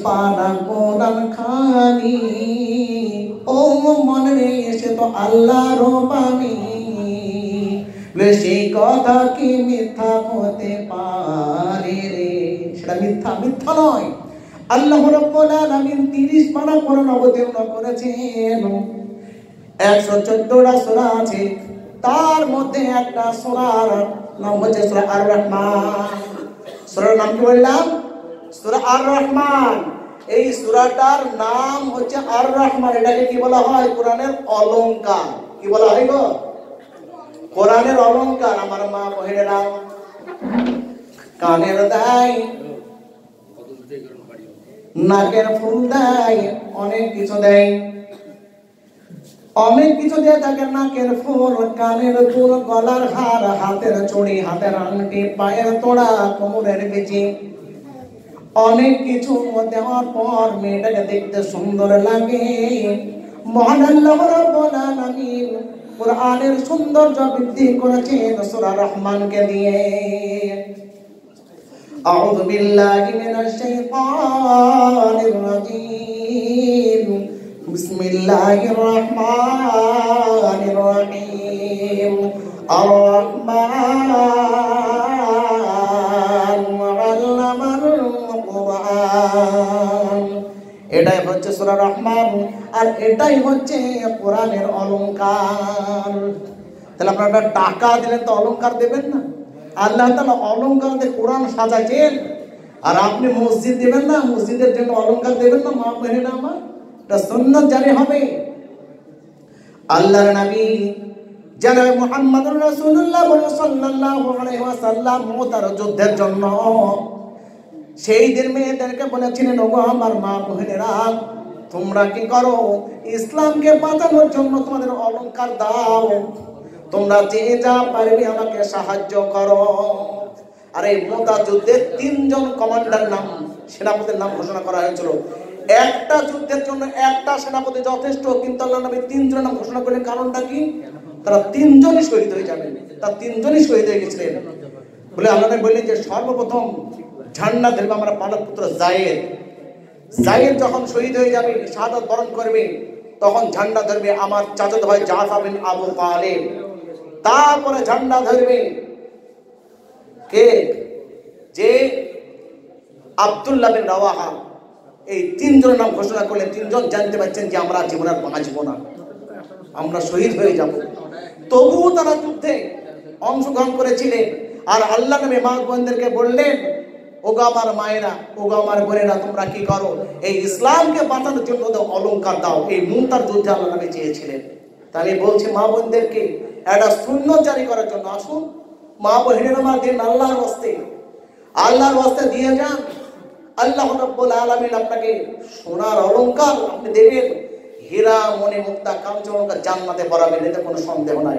পানা কোরআন খানি, ও মনে রে সে তো আল্লাহর বাণী, সেই কথা কি মিথ্যা হতে পারে রে? সেটা মিথ্যা, মিথ্যা নয়। আল্লাহ রাব্বুল আলামিন 30 পারা কোরআন অবতীর্ণ করেছেন। 114টা সূরা আছে, তার মধ্যে একটা সূরার নাম হচ্ছে সূরা আর রহমান। সূরার নাম কি বললাম? সূরা আর রহমান। এই সূরাটার নাম হচ্ছে আর রহমান। এটাকে কি বলা হয়? কোরআনের অলংকার। কি বলা হয় গো? কোরআনের অলংকার। আমার মা বহিরেরা কানের দেয়, নাকের ফুল দেয়, অনেক কিছু দেয়, অনেক কিছু দিয়ে থাকে। নাকের ফুল, কানের দুল, গলার হার, হাতের চুড়ি, হাতের আংটি, পায়ের তোড়া, কোমরের গেঞ্জি, অনেক কিছু দেওয়ার পর মেয়েটাকে দেখতে সুন্দর লাগে। মহান আল্লাহ রাব্বুল আলামিন কোরআনের সৌন্দর্য বৃদ্ধি করেছেন সূরা রহমানকে দিয়ে। আউযু বিল্লাহি মিনাশ শাইতানির রাজীম। বিসমিল্লাহির রহমানির রহিম। আর রহমান আল্লামাল কোরআন। এটাই হচ্ছে সূরা রহমান, আর এটাই হচ্ছে কোরআনের অলংকার। তাহলে আপনারা টাকা দিলেন তো অলংকার দেবেন না? আল্লাহ তাআলা অলংকার দিয়ে কোরআন সাজাইছেন, আর আপনি মসজিদ দেবেন না? মসজিদের জন্য অলংকার দেবেন না? মা বলেন আমার এটা সুন্নাত জারি হবে। আল্লাহর নবী জনাব মুহাম্মদুর রাসূলুল্লাহ সাল্লাল্লাহু আলাইহি ওয়াসাল্লাম মুতার যুদ্ধের জন্য সেই দিন মেয়েদেরকে বলেছিলেন, ওগো আমার মা বোনেরা, তোমরা কি করো? ইসলামকে বাঁচানোর জন্য তোমাদের অলংকার দাও, তোমরা যে যা পারবে আমাকে সাহায্য করো। আর এই মুতা যুদ্ধে 3 জন কমান্ডার নাম, সেনাপতির নাম ঘোষণা করা হয়েছিল। একটা যুদ্ধের জন্য একটা সেনাপতি যথেষ্ট, কিন্তু আল্লাহ নবী 3 জনের নাম ঘোষণা করলেন। কারণটা কি? তারা 3 জনই শহীদ হয়ে যাবেন। তারা 3 জনই শহীদ হয়ে গেছিলেন বলে আল্লাহ নবী বললেন যে সর্বপ্রথম ঝান্ডা ধরবে আমার পালক পুত্র যায়েদ। যায়েদ যখন শহীদ হয়ে যাবে, শাহাদাত বরণ করবে, তখন ঝান্ডা ধরবে আমার চাচাতো ভাই জাফর বিন আবু তালিব। তারপরে ঝান্ডা ধরবে কে? যে আব্দুল্লাহ বিন রাওয়াহা। এই 3 জনের নাম ঘোষণা করলেন। 3 জন জানতে পারছেন যে আমরা জীবনে আর বাঁচবো না, আমরা শহীদ হয়ে যাব। তবুও তারা যুদ্ধে অংশগ্রহণ করেছিলেন। আর আল্লাহ নবী মা বোনদেরকে বললেন, ওগো আমার মায়েরা, ওগো আমার বোনেরা, তোমরা কি করো? এই ইসলামকে বাঁচানোর জন্য অলংকার দাও। এই মুতার যুদ্ধে আল্লাহ নবী চেয়েছিলেন। তাই বলছি মা বোনদেরকে একটা সুন্নাত জারি করার জন্য আসুন, মা বোনেরা মা দিন আল্লাহর ওয়াস্তে, আল্লাহর ওয়াস্তে দিয়ে যান। আল্লাহ রাব্বুল আলামিন আপনাকে সোনার অলংকার আপনি দেবেন, হীরা মণি মুক্তা কাঞ্চন জান্নাতে পরাবেন, এতে কোনো সন্দেহ নাই।